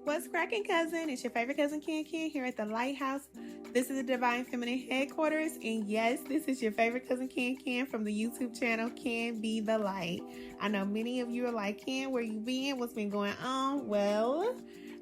What's cracking, cousin? It's your favorite cousin, Can here at the Lighthouse. This is the Divine Feminine headquarters, and yes, this is your favorite cousin, Can from the YouTube channel, Can Be the Light. I know many of you are like, Can, where you been? What's been going on? Well,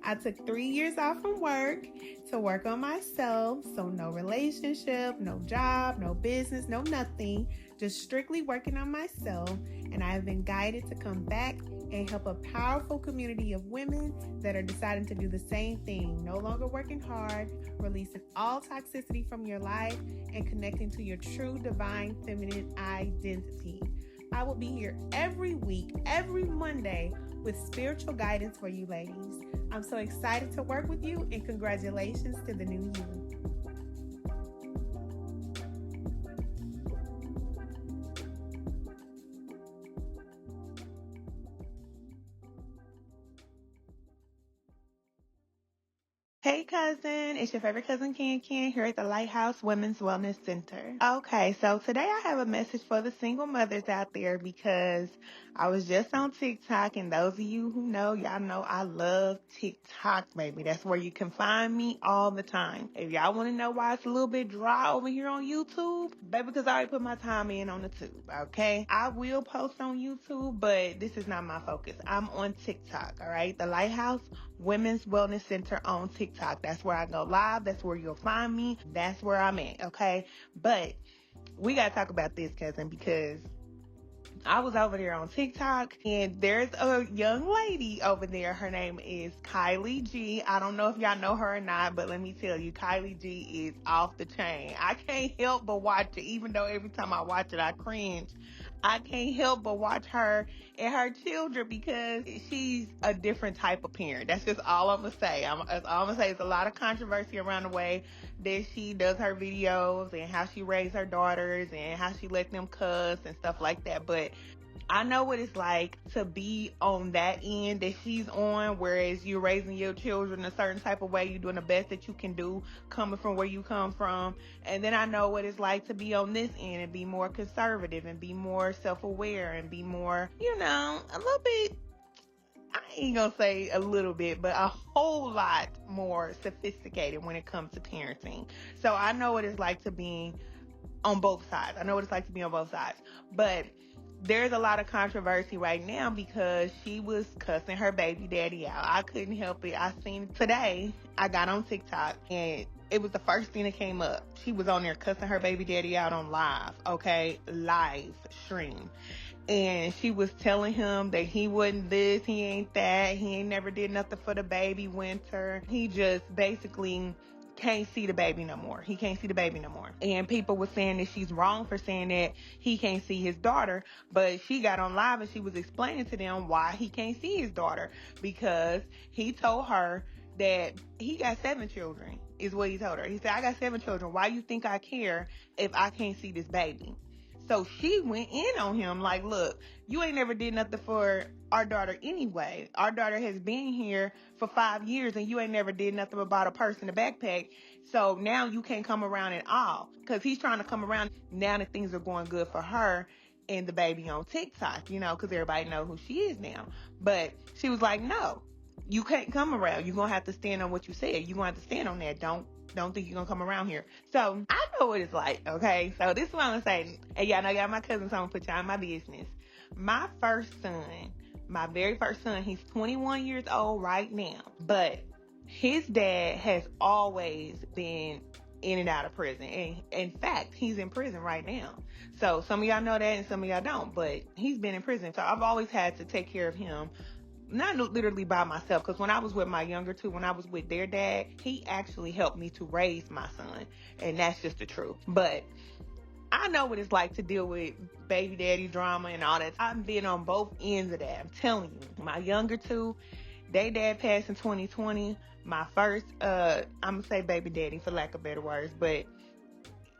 I took 3 years off from work to work on myself, so no relationship, no job, no business, no nothing, just strictly working on myself, and I have been guided to come back and help a powerful community of women that are deciding to do the same thing, no longer working hard, releasing all toxicity from your life, and connecting to your true divine feminine identity. I will be here every week, every Monday, with spiritual guidance for you ladies. I'm so excited to work with you, and congratulations to the new you. Hey cousin, it's your favorite cousin Can here at the Lighthouse Women's Wellness Center. Okay, so today I have a message for the single mothers out there because I was just on TikTok, and those of you who know, y'all know I love TikTok, baby. That's where you can find me all the time. If y'all want to know why it's a little bit dry over here on YouTube, baby, because I already put my time in on the tube, okay? I will post on YouTube, but this is not my focus. I'm on TikTok, all right? The Lighthouse Women's Wellness Center on TikTok. That's where I go live. That's where you'll find me. That's where I'm at, okay? But we got to talk about this, cousin, because I was over there on TikTok, and there's a young lady over there. Her name is Kylie G. I don't know if y'all know her or not, but let me tell you, Kylie G is off the chain. I can't help but watch it, even though every time I watch it, I cringe. I can't help but watch her and her children because she's a different type of parent. That's just all I'm going to say. That's all I'm going to say. There's a lot of controversy around the way that she does her videos and how she raised her daughters and how she let them cuss and stuff like that. But I know what it's like to be on that end that she's on, whereas you're raising your children a certain type of way. You're doing the best that you can do coming from where you come from. And then I know what it's like to be on this end and be more conservative and be more self-aware and be more, a little bit, I ain't gonna say a little bit, but a whole lot more sophisticated when it comes to parenting. So I know what it's like to be on both sides. But there's a lot of controversy right now because she was cussing her baby daddy out. I couldn't help it. I seen it today. I got on TikTok and it was the first thing that came up. She was on there cussing her baby daddy out on live stream. And she was telling him that he wasn't this, he ain't that, he ain't never did nothing for the baby Winter. He just basically can't see the baby no more. And people were saying that she's wrong for saying that he can't see his daughter, but she got on live and she was explaining to them why he can't see his daughter, because he told her that he got 7 children, is what he told her. He said, I got 7 children. Why you think I care if I can't see this baby? So she went in on him like, look, you ain't never did nothing for our daughter anyway. Our daughter has been here for 5 years and you ain't never did nothing about a purse and a backpack. So now you can't come around at all, because he's trying to come around now that things are going good for her and the baby on TikTok, because everybody know who she is now. But she was like, no, you can't come around. You're going to have to stand on what you said. You're going to have to stand on that. Don't think you're going to come around here. So I know what it's like, okay? So this is what I'm going to say. And y'all know y'all my cousins, so I'm going to put y'all in my business. My very first son, he's 21 years old right now. But his dad has always been in and out of prison. And in fact, he's in prison right now. So some of y'all know that and some of y'all don't. But he's been in prison. So I've always had to take care of him. Not literally by myself, because when I was with my younger two, when I was with their dad, he actually helped me to raise my son. And that's just the truth. But I know what it's like to deal with baby daddy drama and all that. I've been on both ends of that. I'm telling you. My younger two, their dad passed in 2020. My first, I'm going to say baby daddy for lack of better words, but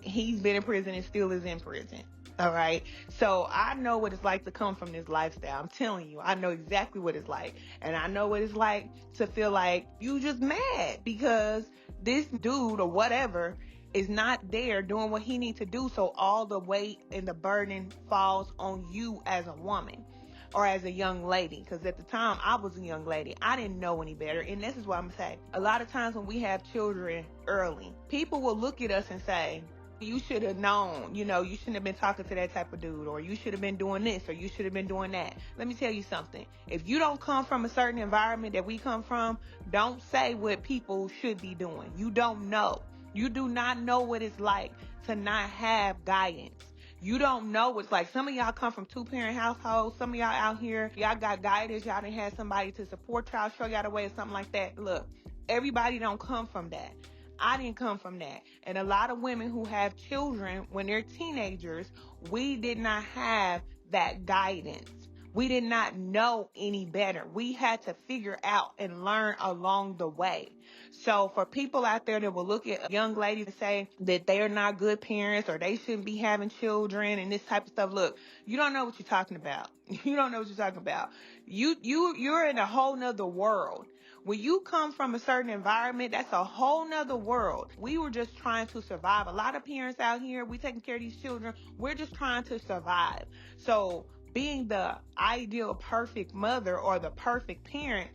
he's been in prison and still is in prison. All right. So I know what it's like to come from this lifestyle. I'm telling you, I know exactly what it's like. And I know what it's like to feel like you just mad because this dude or whatever is not there doing what he needs to do. So all the weight and the burden falls on you as a woman. or as a young lady, because at the time I was a young lady, I didn't know any better. And this is what I'm gonna say. A lot of times when we have children early, people will look at us and say, you should have known, you shouldn't have been talking to that type of dude, or you should have been doing this, or you should have been doing that. Let me tell you something. If you don't come from a certain environment that we come from, don't say what people should be doing. You don't know. You do not know what it's like to not have guidance. You don't know what's like. Some of y'all come from 2-parent households. Some of y'all out here, y'all got guidance. Y'all done had somebody to support y'all, show y'all the way or something like that. Look, everybody don't come from that. I didn't come from that. And a lot of women who have children when they're teenagers, we did not have that guidance. We did not know any better. We had to figure out and learn along the way. So for people out there that will look at young ladies and say that they're not good parents or they shouldn't be having children and this type of stuff, look, you don't know what you're talking about. You don't know what you're talking about. You're in a whole nother world. When you come from a certain environment, that's a whole nother world. We were just trying to survive. A lot of parents out here, we taking care of these children. We're just trying to survive. So being the ideal perfect mother or the perfect parent,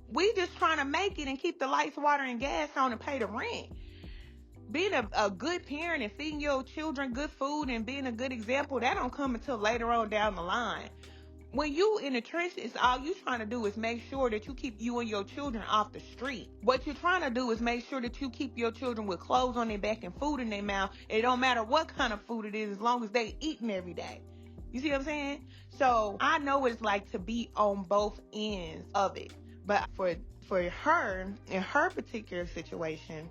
we just trying to make it and keep the lights, water, and gas on and pay the rent. Being a good parent and feeding your children good food and being a good example, that don't come until later on down the line. When you in the trenches, all you trying to do is make sure that you keep you and your children off the street. What you're trying to do is make sure that you keep your children with clothes on their back and food in their mouth. It don't matter what kind of food it is, as long as they eating every day. You see what I'm saying? So I know what it's like to be on both ends of it. But for her, in her particular situation,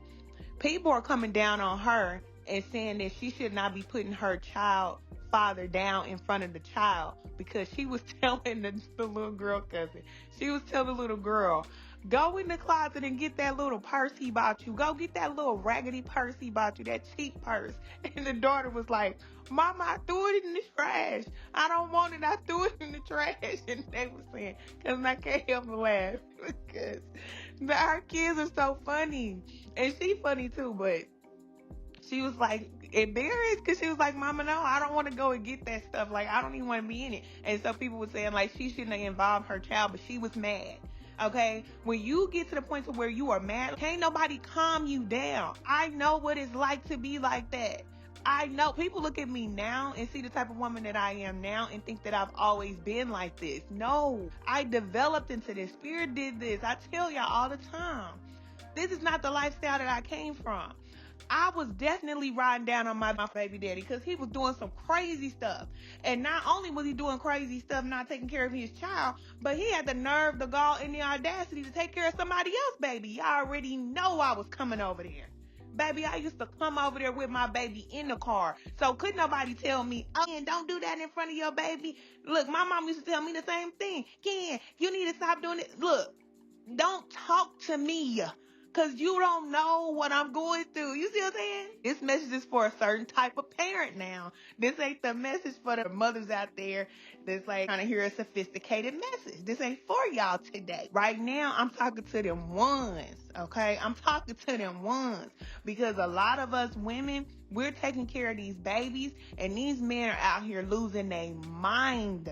people are coming down on her and saying that she should not be putting her child father down in front of the child, because she was telling the little girl cousin, she was telling the little girl, go in the closet and get that little purse he bought you. Go get that little raggedy purse he bought you, that cheap purse. And the daughter was like, Mama, I threw it in the trash. I don't want it. I threw it in the trash. And they were saying, because I can't help but laugh, because our kids are so funny. And she funny too, but she was like embarrassed because she was like, Mama, no, I don't want to go and get that stuff. Like, I don't even want to be in it. And so people were saying like she shouldn't have involved her child, but she was mad. Okay, when you get to the point to where you are mad, can't nobody calm you down. I know what it's like to be like that. I know people look at me now and see the type of woman that I am now and think that I've always been like this. No, I developed into this. Spirit did this. I tell y'all all the time, this is not the lifestyle that I came from. I was definitely riding down on my baby daddy because he was doing some crazy stuff. And not only was he doing crazy stuff, not taking care of his child, but he had the nerve, the gall, and the audacity to take care of somebody else's baby. Y'all already know I was coming over there. Baby, I used to come over there with my baby in the car. So couldn't nobody tell me, oh, Ken, don't do that in front of your baby. Look, my mom used to tell me the same thing. Ken, you need to stop doing it. Look, don't talk to me, because you don't know what I'm going through. You see what I'm saying? This message is for a certain type of parent now. This ain't the message for the mothers out there that's like trying to hear a sophisticated message. This ain't for y'all today. Right now, I'm talking to them ones, okay? I'm talking to them ones, because a lot of us women, we're taking care of these babies, and these men are out here losing their mind.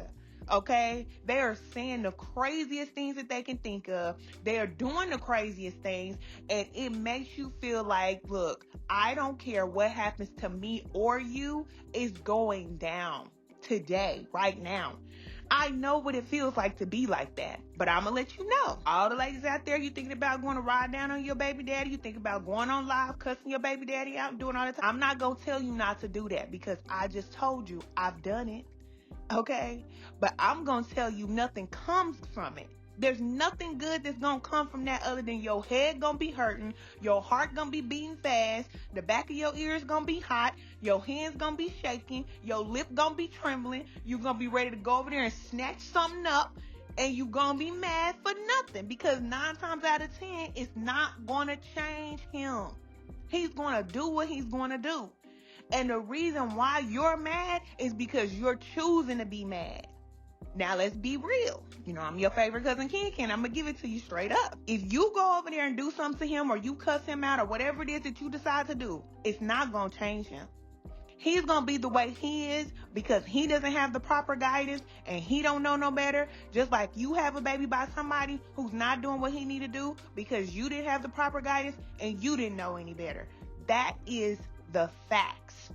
Okay, they are saying the craziest things that they can think of. They are doing the craziest things, and it makes you feel like, look, I don't care what happens to me or you, is going down today, right now. I know what it feels like to be like that, but I'm gonna let you know. All the ladies out there, you thinking about going to ride down on your baby daddy, you think about going on live, cussing your baby daddy out, and doing all the time. I'm not gonna tell you not to do that, because I just told you I've done it. Okay, but I'm gonna tell you nothing comes from it. There's nothing good that's gonna come from that other than your head gonna be hurting, your heart gonna be beating fast, the back of your ears gonna be hot, your hands gonna be shaking, your lip gonna be trembling, you're gonna be ready to go over there and snatch something up, and you're gonna be mad for nothing, because 9 times out of 10, it's not gonna change him. He's gonna do what he's gonna do. And the reason why you're mad is because you're choosing to be mad. Now, let's be real. You know, I'm your favorite cousin Ken. I'm going to give it to you straight up. If you go over there and do something to him, or you cuss him out, or whatever it is that you decide to do, it's not going to change him. He's going to be the way he is because he doesn't have the proper guidance and he don't know no better. Just like you have a baby by somebody who's not doing what he need to do because you didn't have the proper guidance and you didn't know any better. That is the facts.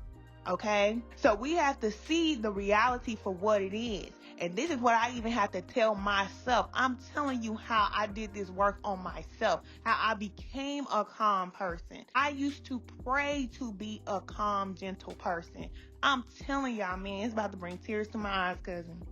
Okay? So we have to see the reality for what it is. And this is what I even have to tell myself. I'm telling you how I did this work on myself, how I became a calm person. I used to pray to be a calm, gentle person. I'm telling y'all, man, it's about to bring tears to my eyes, cousin.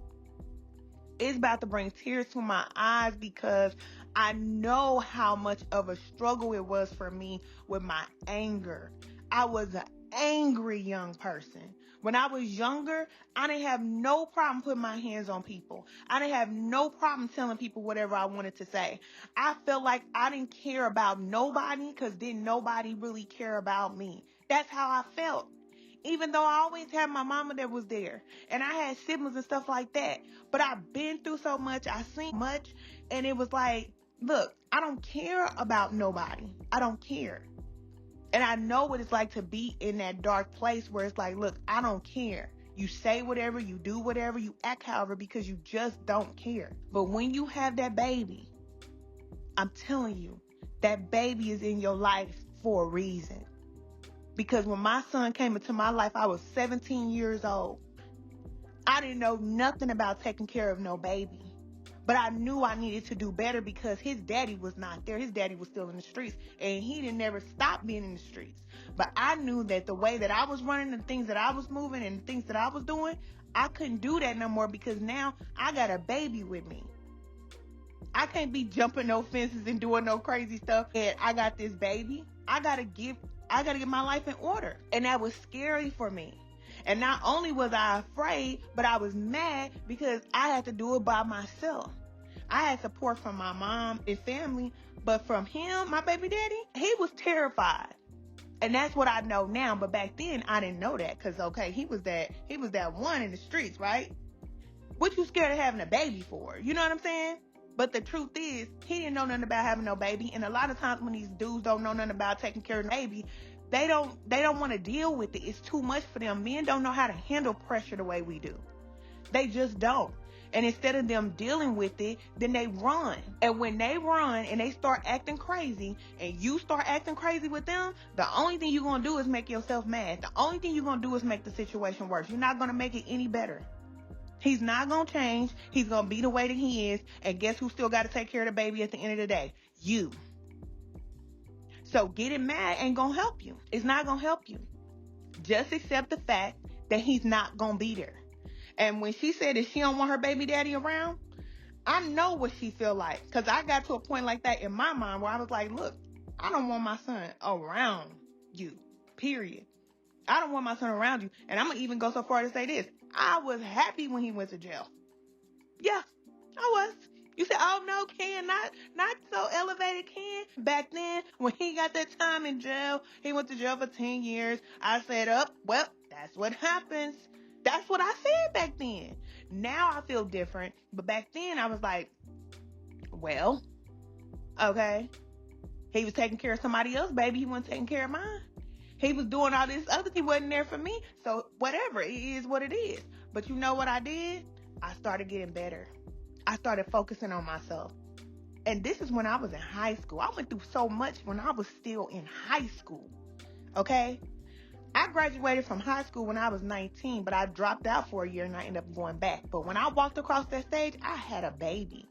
It's about to bring tears to my eyes because I know how much of a struggle it was for me with my anger. I was an angry young person. When I was younger, I didn't have no problem putting my hands on people. I didn't have no problem telling people whatever I wanted to say. I felt like I didn't care about nobody because then nobody really care about me. That's how I felt. Even though I always had my mama that was there and I had siblings and stuff like that. But I've been through so much. I've seen much. And it was like, look, I don't care about nobody. I don't care. And I know what it's like to be in that dark place where it's like, look, I don't care. You say whatever, you do whatever, you act however because you just don't care. But when you have that baby, I'm telling you, that baby is in your life for a reason. Because when my son came into my life, I was 17 years old. I didn't know nothing about taking care of no baby. But I knew I needed to do better because his daddy was not there. His daddy was still in the streets. And he didn't never stop being in the streets. But I knew that the way that I was running, the things that I was moving, and the things that I was doing, I couldn't do that no more because now I got a baby with me. I can't be jumping no fences and doing no crazy stuff. And I got this baby. I gotta get my life in order. And that was scary for me. And not only was I afraid, but I was mad because I had to do it by myself. I had support from my mom and family, but from him, my baby daddy, he was terrified. And that's what I know now. But back then, I didn't know that because, okay, he was that one in the streets, right? What you scared of having a baby for? You know what I'm saying? But the truth is, he didn't know nothing about having no baby. And a lot of times when these dudes don't know nothing about taking care of the baby, they don't want to deal with it. It's too much for them. Men don't know how to handle pressure the way we do. They just don't. And instead of them dealing with it, then they run. And when they run and they start acting crazy and you start acting crazy with them, the only thing you're going to do is make yourself mad. The only thing you're going to do is make the situation worse. You're not going to make it any better. He's not going to change. He's going to be the way that he is. And guess who still got to take care of the baby at the end of the day? You. So getting mad ain't going to help you. It's not going to help you. Just accept the fact that he's not going to be there. And when she said that she don't want her baby daddy around, I know what she feel like. Because I got to a point like that in my mind where I was like, look, I don't want my son around you, period. I don't want my son around you. And I'm going to even go so far to say this. I was happy when he went to jail. Yeah, I was. You said, oh no, Ken, not so elevated, Ken. Back then, when he got that time in jail, he went to jail for 10 years. I said, well, that's what happens. That's what I said back then. Now I feel different. But back then, I was like, well, okay. He was taking care of somebody else, baby. He wasn't taking care of mine. He was doing all this other. He wasn't there for me. So whatever, it is what it is. But you know what I did? I started getting better. I started focusing on myself. And this is when I was in high school. I went through so much when I was still in high school. Okay? I graduated from high school when I was 19, but I dropped out for a year and I ended up going back. But when I walked across that stage, I had a baby.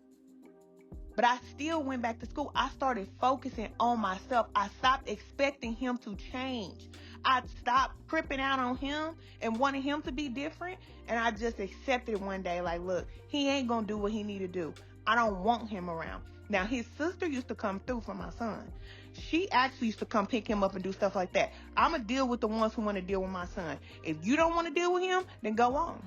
But I still went back to school. I started focusing on myself. I stopped expecting him to change. I stopped tripping out on him and wanting him to be different. And I just accepted one day, like, look, he ain't going to do what he need to do. I don't want him around. Now, his sister used to come through for my son. She actually used to come pick him up and do stuff like that. I'm going to deal with the ones who want to deal with my son. If you don't want to deal with him, then go on.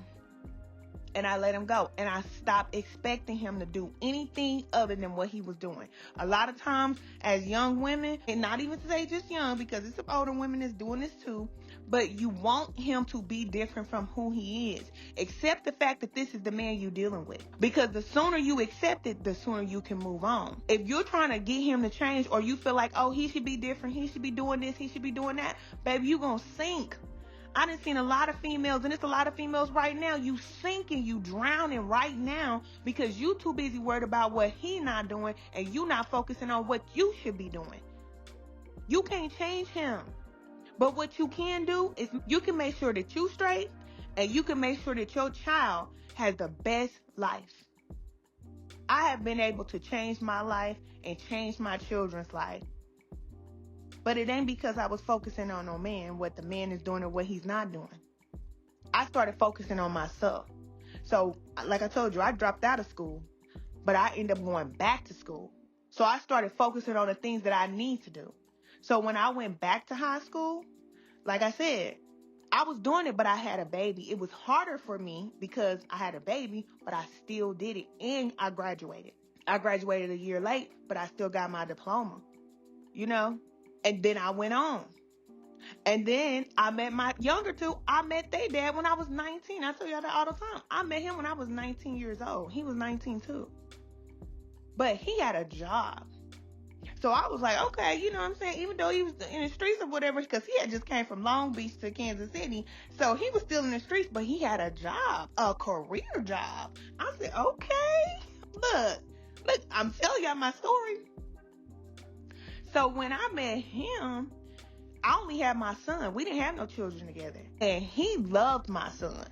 And I let him go. And I stopped expecting him to do anything other than what he was doing. A lot of times as young women, and not even to say just young, because it's some older women that's doing this too, but you want him to be different from who he is. Accept the fact that this is the man you're dealing with. Because the sooner you accept it, the sooner you can move on. If you're trying to get him to change, or you feel like, oh, he should be different, he should be doing this, he should be doing that, baby, you're going to sink. I done seen a lot of females, and it's a lot of females right now. You sinking, you drowning right now because you too busy worried about what he not doing and you not focusing on what you should be doing. You can't change him. But what you can do is you can make sure that you straight, and you can make sure that your child has the best life. I have been able to change my life and change my children's life. But it ain't because I was focusing on no man, what the man is doing or what he's not doing. I started focusing on myself. So, like I told you, I dropped out of school, but I ended up going back to school. So I started focusing on the things that I need to do. So when I went back to high school, like I said, I was doing it, but I had a baby. It was harder for me because I had a baby, but I still did it, and I graduated. I graduated a year late, but I still got my diploma, you know? And then I went on. And then I met my younger two. I met their dad when I was 19. I tell y'all that all the time. I met him when I was 19 years old. He was 19 too. But he had a job. So I was like, okay, you know what I'm saying? Even though he was in the streets or whatever, because he had just came from Long Beach to Kansas City. So he was still in the streets, but he had a job, a career job. I said, okay, look, I'm telling y'all my story. So when I met him, I only had my son. We didn't have no children together. And he loved my son.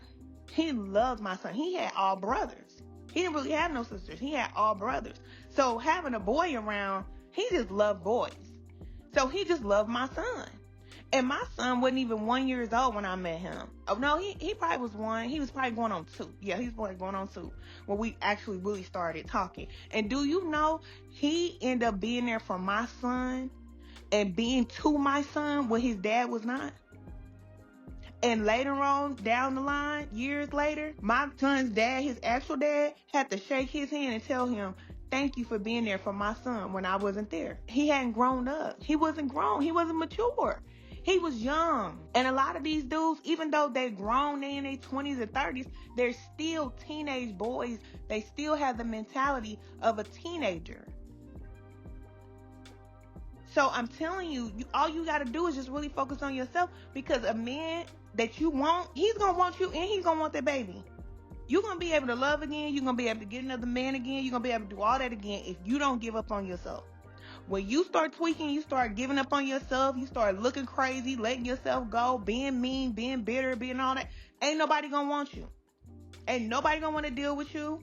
He loved my son. He had all brothers. He didn't really have no sisters. He had all brothers. So having a boy around, he just loved boys. So he just loved my son. And my son wasn't even 1 year old when I met him. Oh, no, he probably was one. He was probably going on 2. Yeah, he was probably going on 2 when we actually really started talking. And do you know, he ended up being there for my son and being to my son when his dad was not. And later on, down the line, years later, my son's dad, his actual dad, had to shake his hand and tell him, thank you for being there for my son when I wasn't there. He hadn't grown up. He wasn't grown. He wasn't mature. He was young. And a lot of these dudes, even though they're grown, they in their 20s and 30s, they're still teenage boys. They still have the mentality of a teenager. So I'm telling you, all you got to do is just really focus on yourself, because a man that you want, he's going to want you and he's going to want that baby. You're going to be able to love again. You're going to be able to get another man again. You're going to be able to do all that again if you don't give up on yourself. When you start tweaking, you start giving up on yourself, you start looking crazy, letting yourself go, being mean, being bitter, being all that, ain't nobody going to want you. Ain't nobody going to want to deal with you.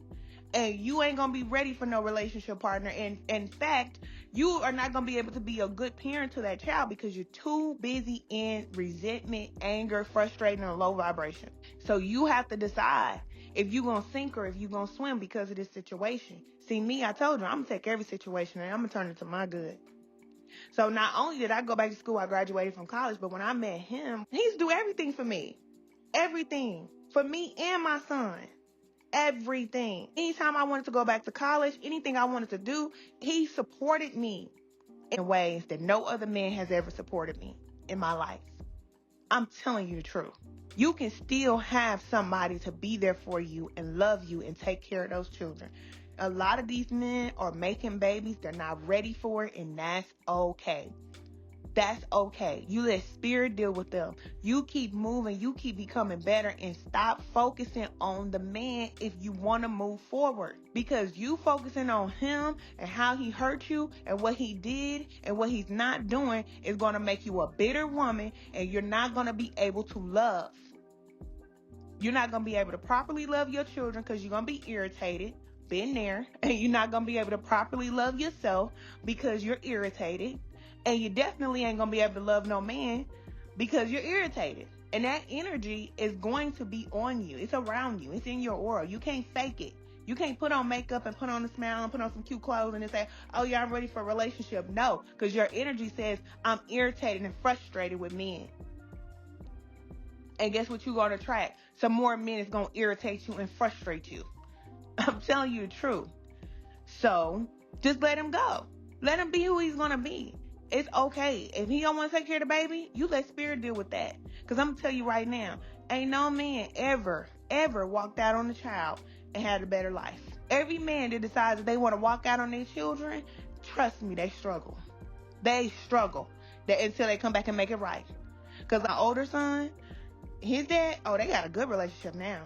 And you ain't going to be ready for no relationship partner. And in fact, you are not going to be able to be a good parent to that child because you're too busy in resentment, anger, frustration, and low vibration. So you have to decide if you're going to sink or if you're going to swim because of this situation. See, me, I told you, I'm going to take every situation and I'm going to turn it to my good. So not only did I go back to school, I graduated from college, but when I met him, he used to do everything for me. Everything. For me and my son. Everything. Anytime I wanted to go back to college, anything I wanted to do, he supported me in ways that no other man has ever supported me in my life. I'm telling you the truth. You can still have somebody to be there for you and love you and take care of those children. A lot of these men are making babies. They're not ready for it, and that's okay. That's okay. You let spirit deal with them. You keep moving. You keep becoming better and stop focusing on the man if you want to move forward. Because you focusing on him and how he hurt you and what he did and what he's not doing is going to make you a bitter woman, and you're not going to be able to love. You're not going to be able to properly love your children because you're going to be irritated. Been there. And you're not going to be able to properly love yourself because you're irritated. And you definitely ain't going to be able to love no man because you're irritated. And that energy is going to be on you. It's around you. It's in your aura. You can't fake it. You can't put on makeup and put on a smile and put on some cute clothes and then say, oh yeah, I'm ready for a relationship. No, because your energy says, I'm irritated and frustrated with men. And guess what you're going to attract? Some more men is going to irritate you and frustrate you. I'm telling you the truth. So just let him go. Let him be who he's going to be. It's okay. If he don't want to take care of the baby, you let spirit deal with that. Because I'm going to tell you right now, ain't no man ever walked out on a child and had a better life. Every man that decides that they want to walk out on their children, trust me, they struggle. They struggle until they come back and make it right. Because my older son, His dad, oh, they got a good relationship now.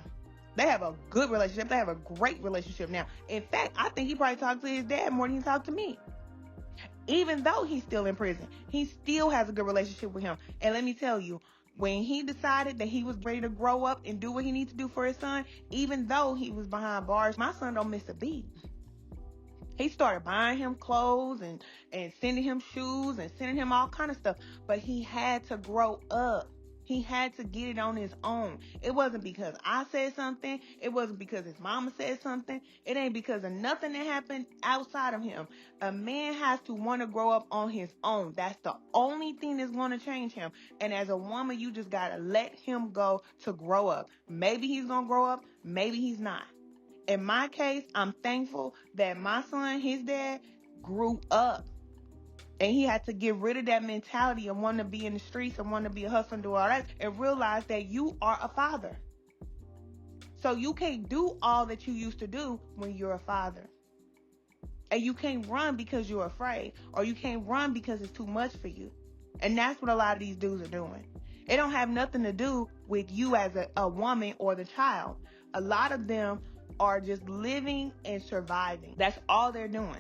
They have a good relationship. They have a great relationship now. In fact, I think he probably talked to his dad more than he talked to me. Even though he's still in prison, he still has a good relationship with him. And let me tell you, when he decided that he was ready to grow up and do what he needs to do for his son, even though he was behind bars, my son don't miss a beat. He started buying him clothes and sending him shoes and sending him all kind of stuff. But he had to grow up. He had to get it on his own. It wasn't because I said something. It wasn't because his mama said something. It ain't because of nothing that happened outside of him. A man has to want to grow up on his own. That's the only thing that's going to change him. And as a woman, you just got to let him go to grow up. Maybe he's going to grow up. Maybe he's not. In my case, I'm thankful that my son, his dad, grew up. And he had to get rid of that mentality of wanting to be in the streets and wanting to be a hustler and do all that, and realize that you are a father. So you can't do all that you used to do when you're a father. And you can't run because you're afraid, or you can't run because it's too much for you. And that's what a lot of these dudes are doing. It don't have nothing to do with you as a woman or the child. A lot of them are just living and surviving. That's all they're doing.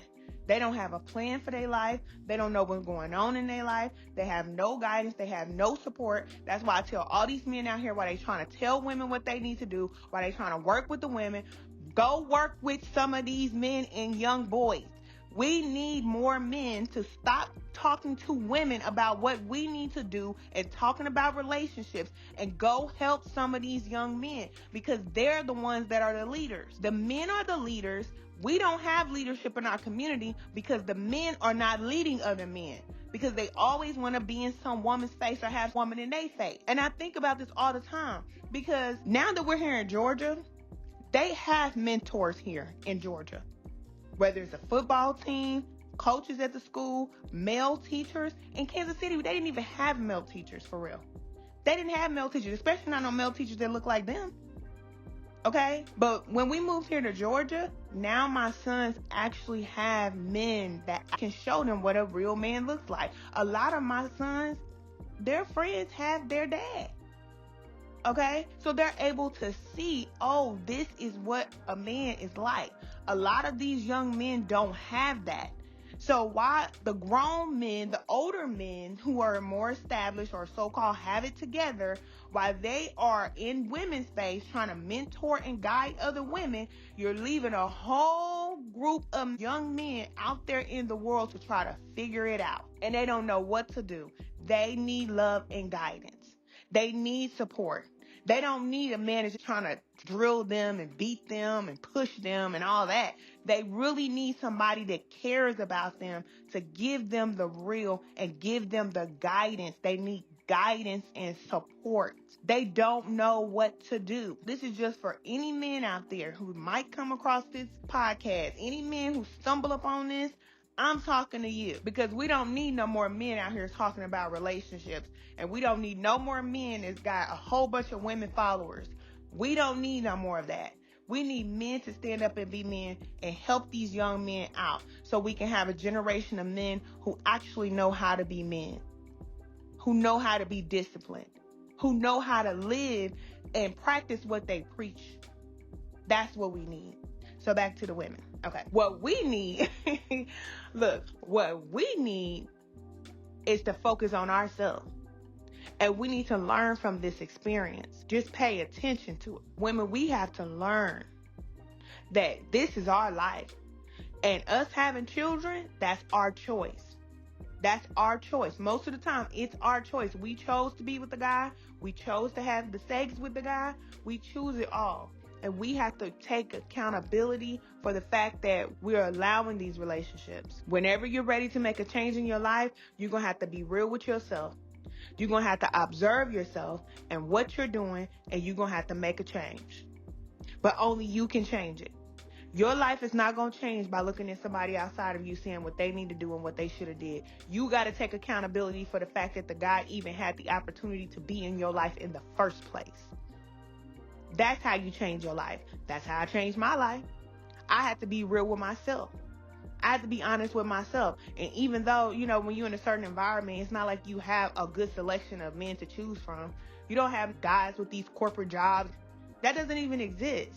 They don't have a plan for their life. They don't know what's going on in their life. They have no guidance. They have no support. That's why I tell all these men out here, why they trying to tell women what they need to do, why they trying to work with the women. Go work with some of these men and young boys. We need more men to stop talking to women about what we need to do and talking about relationships, and go help some of these young men, because they're the ones that are the leaders. The men are the leaders. We don't have leadership in our community because the men are not leading other men, because they always want to be in some woman's face or have woman in their face. And I think about this all the time, because now that we're here in Georgia, they have mentors here in Georgia. Whether it's a football team, coaches at the school, male teachers. In Kansas City, they didn't even have male teachers, for real. They didn't have male teachers, especially not no male teachers that look like them. Okay? But when we moved here to Georgia, now my sons actually have men that can show them what a real man looks like. A lot of my sons, their friends have their dad. Okay? So they're able to see, oh, this is what a man is like. A lot of these young men don't have that. So why the grown men, the older men who are more established or so-called have it together, while they are in women's space trying to mentor and guide other women, you're leaving a whole group of young men out there in the world to try to figure it out. And they don't know what to do. They need love and guidance. They need support. They don't need a man that's trying to drill them and beat them and push them and all that. They really need somebody that cares about them to give them the real and give them the guidance. They need guidance and support. They don't know what to do. This is just for any men out there who might come across this podcast. Any men who stumble upon this, I'm talking to you, because we don't need no more men out here talking about relationships, and we don't need no more men that's got a whole bunch of women followers. We don't need no more of that. We need men to stand up and be men and help these young men out, so we can have a generation of men who actually know how to be men, who know how to be disciplined, who know how to live and practice what they preach. That's what we need. So back to the women. Okay. What we need, look, what we need is to focus on ourselves. And we need to learn from this experience. Just pay attention to it. Women, we have to learn that this is our life. And us having children, that's our choice. That's our choice. Most of the time, it's our choice. We chose to be with the guy. We chose to have the sex with the guy. We choose it all. And we have to take accountability for the fact that we're allowing these relationships. Whenever you're ready to make a change in your life, you're going to have to be real with yourself. You're going to have to observe yourself and what you're doing, and you're going to have to make a change. But only you can change it. Your life is not going to change by looking at somebody outside of you saying what they need to do and what they should have did. You got to take accountability for the fact that the guy even had the opportunity to be in your life in the first place. That's how you change your life. That's how I changed my life. I had to be real with myself. I have to be honest with myself. And even though, when you're in a certain environment, it's not like you have a good selection of men to choose from. You don't have guys with these corporate jobs. That doesn't even exist.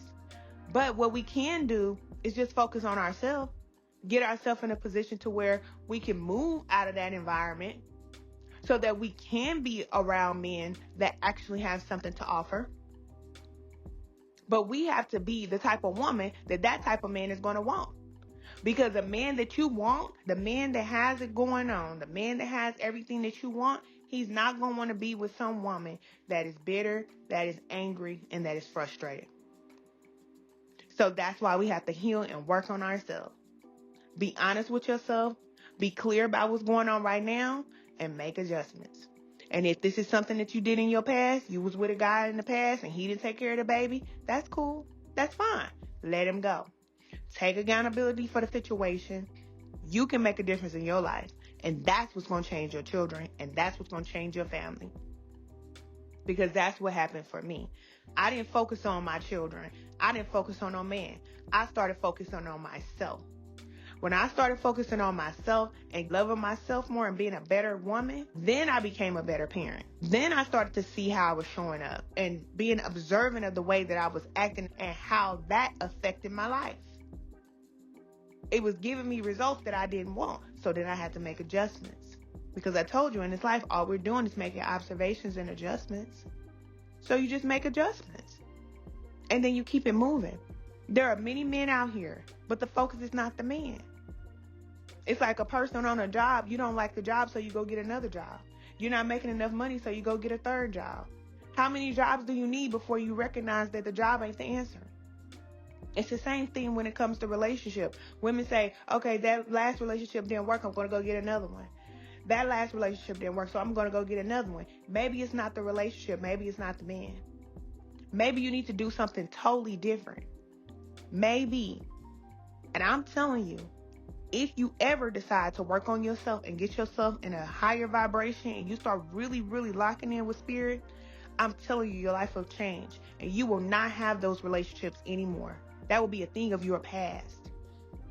But what we can do is just focus on ourselves, get ourselves in a position to where we can move out of that environment so that we can be around men that actually have something to offer. But we have to be the type of woman that type of man is going to want. Because the man that you want, the man that has it going on, the man that has everything that you want, he's not going to want to be with some woman that is bitter, that is angry, and that is frustrated. So that's why we have to heal and work on ourselves. Be honest with yourself. Be clear about what's going on right now and make adjustments. And if this is something that you did in your past, you was with a guy in the past and he didn't take care of the baby, that's cool. That's fine. Let him go. Take accountability for the situation. You can make a difference in your life. And that's what's going to change your children. And that's what's going to change your family. Because that's what happened for me. I didn't focus on my children. I didn't focus on no man. I started focusing on myself. When I started focusing on myself and loving myself more and being a better woman, then I became a better parent. Then I started to see how I was showing up and being observant of the way that I was acting and how that affected my life. It was giving me results that I didn't want. So then I had to make adjustments. Because I told you in this life, all we're doing is making observations and adjustments. So you just make adjustments. And then you keep it moving. There are many men out here, but the focus is not the man. It's like a person on a job. You don't like the job, so you go get another job. You're not making enough money, so you go get a third job. How many jobs do you need before you recognize that the job ain't the answer? It's the same thing when it comes to relationship. Women say, okay, that last relationship didn't work. I'm going to go get another one. That last relationship didn't work, so I'm going to go get another one. Maybe it's not the relationship. Maybe it's not the man. Maybe you need to do something totally different. Maybe. And I'm telling you, if you ever decide to work on yourself and get yourself in a higher vibration and you start really, really locking in with spirit, I'm telling you, your life will change and you will not have those relationships anymore. That will be a thing of your past.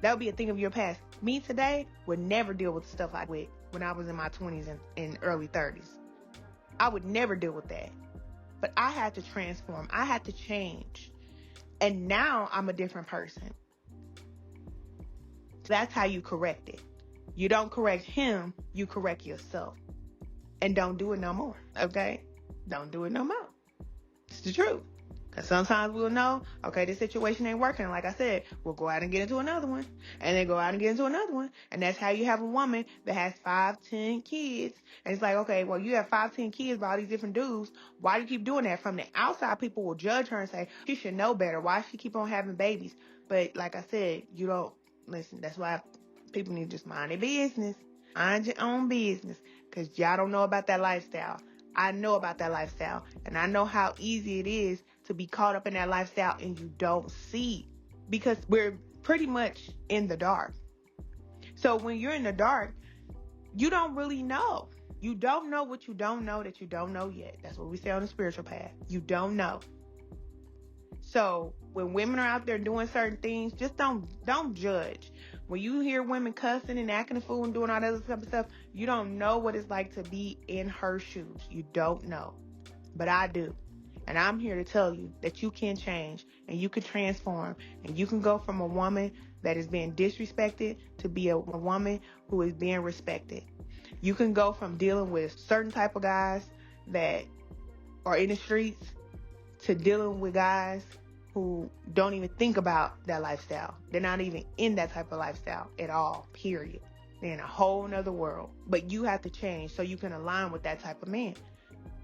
That will be a thing of your past. Me today would never deal with stuff I did when I was in my 20s and early 30s. I would never deal with that. But I had to transform. I had to change. And now I'm a different person. That's how you correct it. You don't correct him, you correct yourself. And don't do it no more, okay? Don't do it no more. It's the truth. Because sometimes we'll know, okay, this situation ain't working. Like I said, we'll go out and get into another one. And then go out and get into another one. And that's how you have a woman that has 5, 10 kids. And it's like, okay, well, you have 5, 10 kids by all these different dudes. Why do you keep doing that? From the outside, people will judge her and say, she should know better. Why she keep on having babies? But like I said, you don't listen. That's why people need to just mind their business. Mind your own business. Because y'all don't know about that lifestyle. I know about that lifestyle. And I know how easy it is to be caught up in that lifestyle and you don't see. Because we're pretty much in the dark. So when you're in the dark, you don't really know. You don't know what you don't know that you don't know yet. That's what we say on the spiritual path. You don't know. So when women are out there doing certain things, just don't judge. When you hear women cussing and acting a fool and doing all that other type of stuff, you don't know what it's like to be in her shoes. You don't know. But I do. And I'm here to tell you that you can change and you can transform and you can go from a woman that is being disrespected to be a woman who is being respected. You can go from dealing with certain type of guys that are in the streets to dealing with guys who don't even think about that lifestyle. They're not even in that type of lifestyle at all, period. They're in a whole nother world. But you have to change so you can align with that type of man.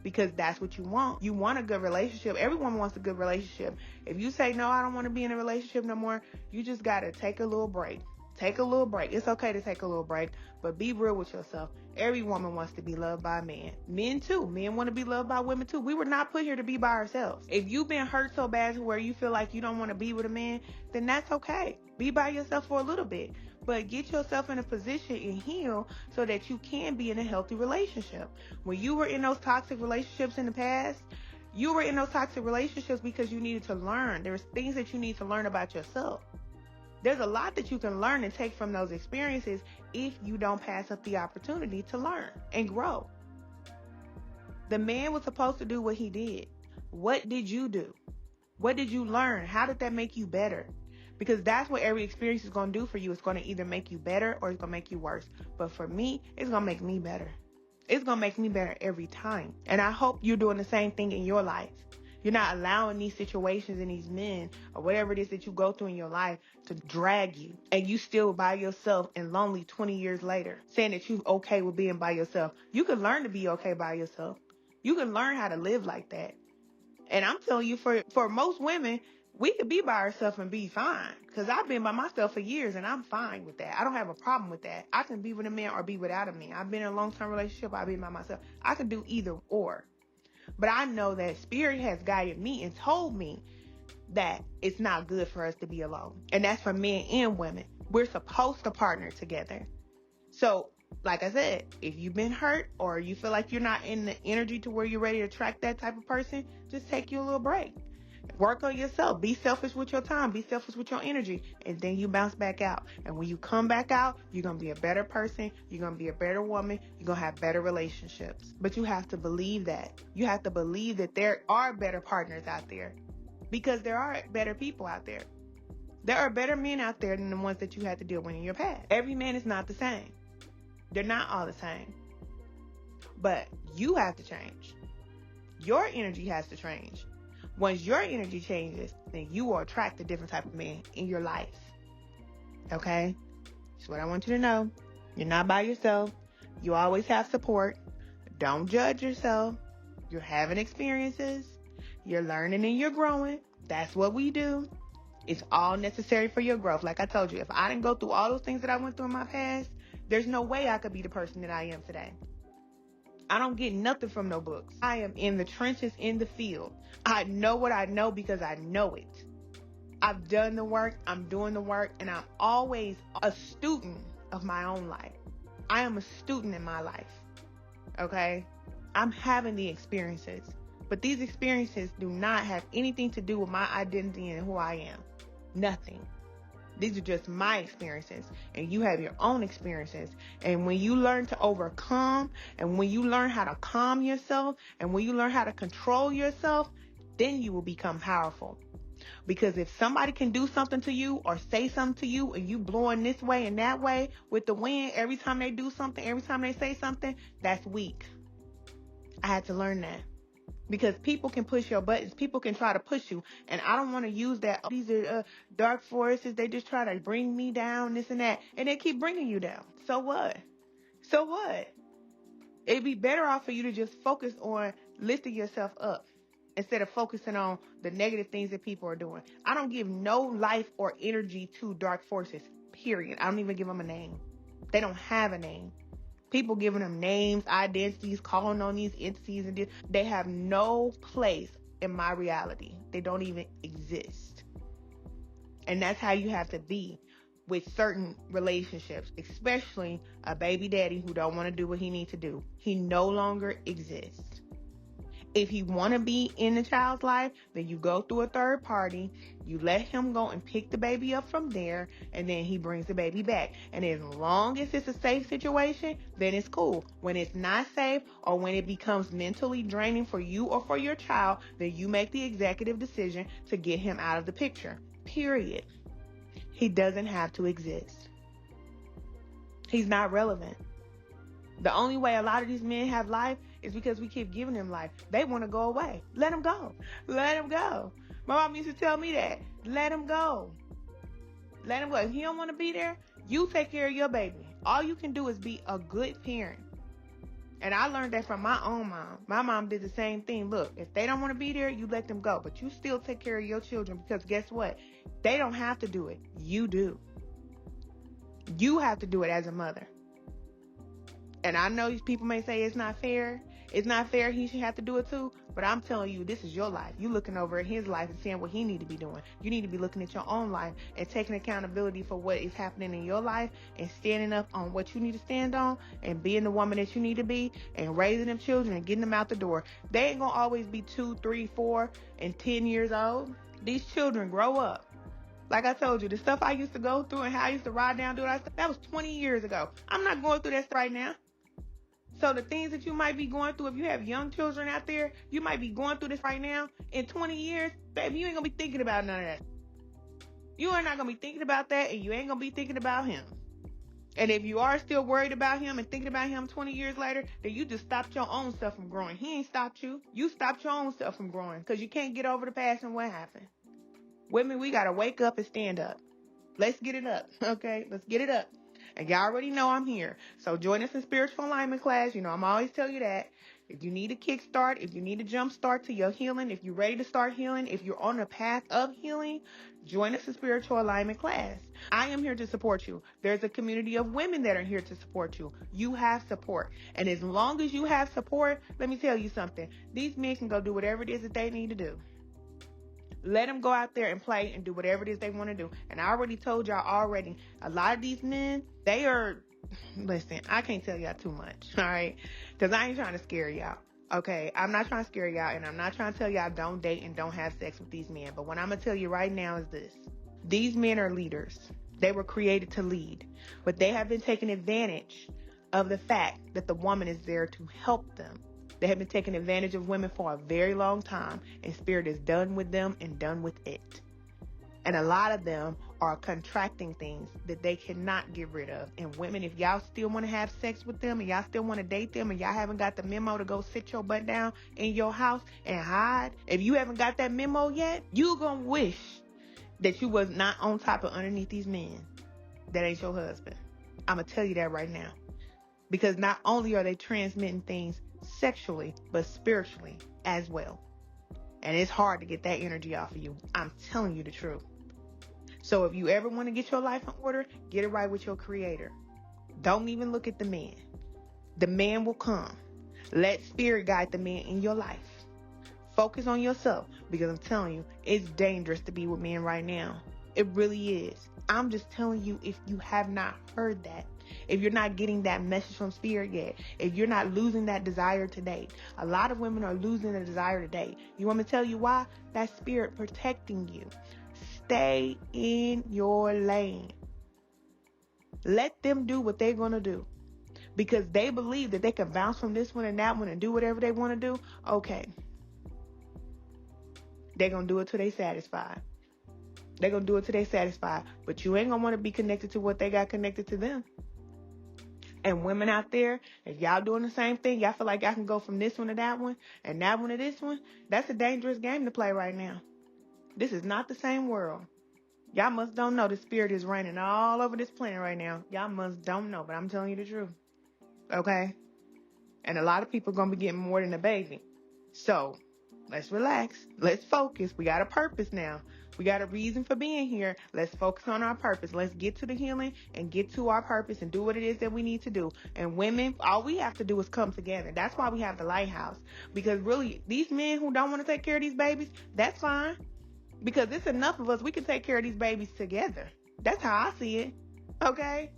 Because that's what you want. You want a good relationship. Everyone wants a good relationship. If you say, no, I don't want to be in a relationship no more, you just got to take a little break. Take a little break. It's okay to take a little break, but be real with yourself. Every woman wants to be loved by a man. Men too. Men want to be loved by women too. We were not put here to be by ourselves. If you've been hurt so bad to where you feel like you don't want to be with a man, then that's okay. Be by yourself for a little bit, but get yourself in a position and heal so that you can be in a healthy relationship. When you were in those toxic relationships in the past, you were in those toxic relationships because you needed to learn. There's things that you need to learn about yourself. There's a lot that you can learn and take from those experiences if you don't pass up the opportunity to learn and grow. The man was supposed to do what he did. What did you do? What did you learn? How did that make you better? Because that's what every experience is going to do for you. It's going to either make you better or it's going to make you worse. But for me, it's going to make me better. It's going to make me better every time. And I hope you're doing the same thing in your life. You're not allowing these situations and these men or whatever it is that you go through in your life to drag you. And you still by yourself and lonely 20 years later, saying that you're okay with being by yourself. You can learn to be okay by yourself. You can learn how to live like that. And I'm telling you, for most women, we could be by ourselves and be fine. Because I've been by myself for years and I'm fine with that. I don't have a problem with that. I can be with a man or be without a man. I've been in a long-term relationship. I've been by myself. I can do either or. But I know that Spirit has guided me and told me that it's not good for us to be alone. And that's for men and women. We're supposed to partner together. So, like I said, if you've been hurt or you feel like you're not in the energy to where you're ready to attract that type of person, just take you a little break. Work on yourself. Be selfish with your time. Be selfish with your energy. And then you bounce back out. And when you come back out, you're going to be a better person. You're going to be a better woman. You're going to have better relationships. But you have to believe that. You have to believe that there are better partners out there. Because there are better people out there. There are better men out there than the ones that you had to deal with in your past. Every man is not the same. They're not all the same. But you have to change. Your energy has to change. Once your energy changes, then you will attract a different type of man in your life. Okay? That's what I want you to know. You're not by yourself. You always have support. Don't judge yourself. You're having experiences. You're learning and you're growing. That's what we do. It's all necessary for your growth. Like I told you, if I didn't go through all those things that I went through in my past, there's no way I could be the person that I am today. I don't get nothing from no books. I am in the trenches, in the field. I know what I know because I know it. I've done the work, I'm doing the work, and I'm always a student of my own life. I am a student in my life, okay? I'm having the experiences, but these experiences do not have anything to do with my identity and who I am. Nothing. These are just my experiences, and you have your own experiences. And when you learn to overcome, and when you learn how to calm yourself, and when you learn how to control yourself, then you will become powerful. Because if somebody can do something to you or say something to you, and you blowing this way and that way with the wind every time they do something, every time they say something, that's weak. I had to learn that. Because people can push your buttons. People can try to push you. And I don't want to use that. Oh, these are dark forces. They just try to bring me down, this and that. And they keep bringing you down. So what? So what? It'd be better off for you to just focus on lifting yourself up instead of focusing on the negative things that people are doing. I don't give no life or energy to dark forces, period. I don't even give them a name. They don't have a name. People giving them names, identities, calling on these entities, and they have no place in my reality. They don't even exist. And that's how you have to be with certain relationships, especially a baby daddy who don't want to do what he needs to do. He no longer exists. If you want to be in the child's life, then you go through a third party, you let him go and pick the baby up from there, and then he brings the baby back. And as long as it's a safe situation, then it's cool. When it's not safe, or when it becomes mentally draining for you or for your child, then you make the executive decision to get him out of the picture. Period. He doesn't have to exist. He's not relevant. The only way a lot of these men have life is because we keep giving them life. They want to go away. Let them go. Let them go. My mom used to tell me that. Let him go. Let him go. If he don't want to be there, you take care of your baby. All you can do is be a good parent. And I learned that from my own mom. My mom did the same thing. Look, if they don't want to be there, you let them go. But you still take care of your children, because guess what? They don't have to do it. You do. You have to do it as a mother. And I know these people may say it's not fair. It's not fair. He should have to do it too. But I'm telling you, this is your life. You looking over at his life and seeing what he need to be doing. You need to be looking at your own life and taking accountability for what is happening in your life and standing up on what you need to stand on and being the woman that you need to be and raising them children and getting them out the door. They ain't going to always be 2, 3, 4, and 10 years old. These children grow up. Like I told you, the stuff I used to go through and how I used to ride down, do that stuff, that was 20 years ago. I'm not going through that stuff right now. So the things that you might be going through, if you have young children out there, you might be going through this right now. In 20 years, baby, you ain't gonna be thinking about none of that. You are not gonna be thinking about that, and you ain't gonna be thinking about him. And if you are still worried about him and thinking about him 20 years later, then you just stopped your own self from growing. He ain't stopped you. You stopped your own self from growing because you can't get over the past and what happened. Women, we gotta wake up and stand up. Let's get it up, okay? Let's get it up. And y'all already know I'm here. So join us in spiritual alignment class. You know, I'm always tell you that. If you need a kickstart, if you need a jump start to your healing, if you're ready to start healing, if you're on the path of healing, join us in spiritual alignment class. I am here to support you. There's a community of women that are here to support you. You have support. And as long as you have support, let me tell you something. These men can go do whatever it is that they need to do. Let them go out there and play and do whatever it is they want to do. And I already told y'all already, a lot of these men, they are, listen, I can't tell y'all too much, all right? Because I ain't trying to scare y'all, okay? I'm not trying to scare y'all, and I'm not trying to tell y'all don't date and don't have sex with these men. But what I'm going to tell you right now is this. These men are leaders. They were created to lead. But they have been taking advantage of the fact that the woman is there to help them. They have been taking advantage of women for a very long time, and spirit is done with them and done with it. And a lot of them are contracting things that they cannot get rid of. And women, if y'all still want to have sex with them and y'all still want to date them and y'all haven't got the memo to go sit your butt down in your house and hide, if you haven't got that memo yet, you're going to wish that you was not on top of underneath these men that ain't your husband. I'm going to tell you that right now. Because not only are they transmitting things sexually, but spiritually as well. And it's hard to get that energy off of you. I'm telling you the truth. So if you ever want to get your life in order, get it right with your creator. Don't even look at the man. The man will come. Let spirit guide the man in your life. Focus on yourself, because I'm telling you, it's dangerous to be with men right now. It really is. I'm just telling you, if you have not heard that, if you're not getting that message from spirit yet, if you're not losing that desire to date, a lot of women are losing the desire to date. You want me to tell you why? That spirit protecting you. Stay in your lane. Let them do what they're going to do. Because they believe that they can bounce from this one and that one and do whatever they want to do. Okay. They're going to do it till they satisfied. They're going to do it till they satisfied. But you ain't going to want to be connected to what they got connected to them. And women out there, if y'all doing the same thing, y'all feel like y'all can go from this one to that one and that one to this one, that's a dangerous game to play right now. This is not the same world. Y'all must don't know the spirit is reigning all over this planet right now. Y'all must don't know, but I'm telling you the truth. Okay? And a lot of people are going to be getting more than a baby. So, let's relax. Let's focus. We got a purpose now. We got a reason for being here. Let's focus on our purpose. Let's get to the healing and get to our purpose and do what it is that we need to do. And women, all we have to do is come together. That's why we have the lighthouse. Because really, these men who don't want to take care of these babies, that's fine. Because it's enough of us. We can take care of these babies together. That's how I see it. Okay?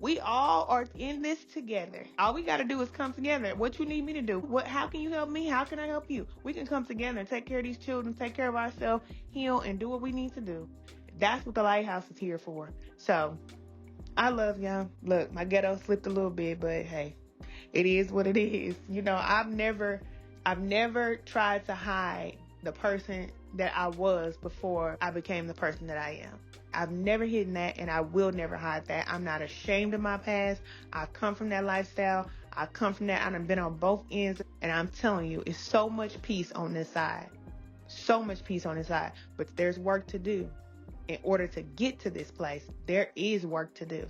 We all are in this together. All we got to do is come together. What you need me to do? How can you help me? How can I help you? We can come together and take care of these children, take care of ourselves, heal, and do what we need to do. That's what the lighthouse is here for. So, I love y'all. Look, my ghetto slipped a little bit, but hey, it is what it is. You know, I've never tried to hide the person that I was before I became the person that I am. I've never hidden that, and I will never hide that. I'm not ashamed of my past. I come from that lifestyle. I come from that. I've been on both ends, and I'm telling you, it's so much peace on this side. So much peace on this side. But there's work to do. In order to get to this place, there is work to do.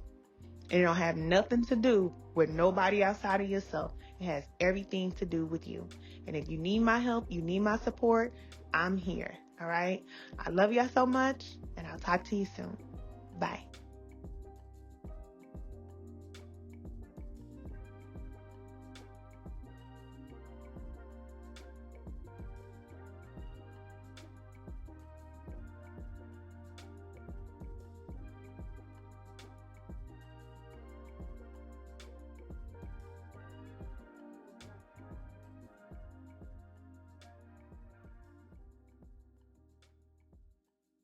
And it don't have nothing to do with nobody outside of yourself. It has everything to do with you. And if you need my help, you need my support, I'm here. All right? I love y'all so much, and I'll talk to you soon. Bye.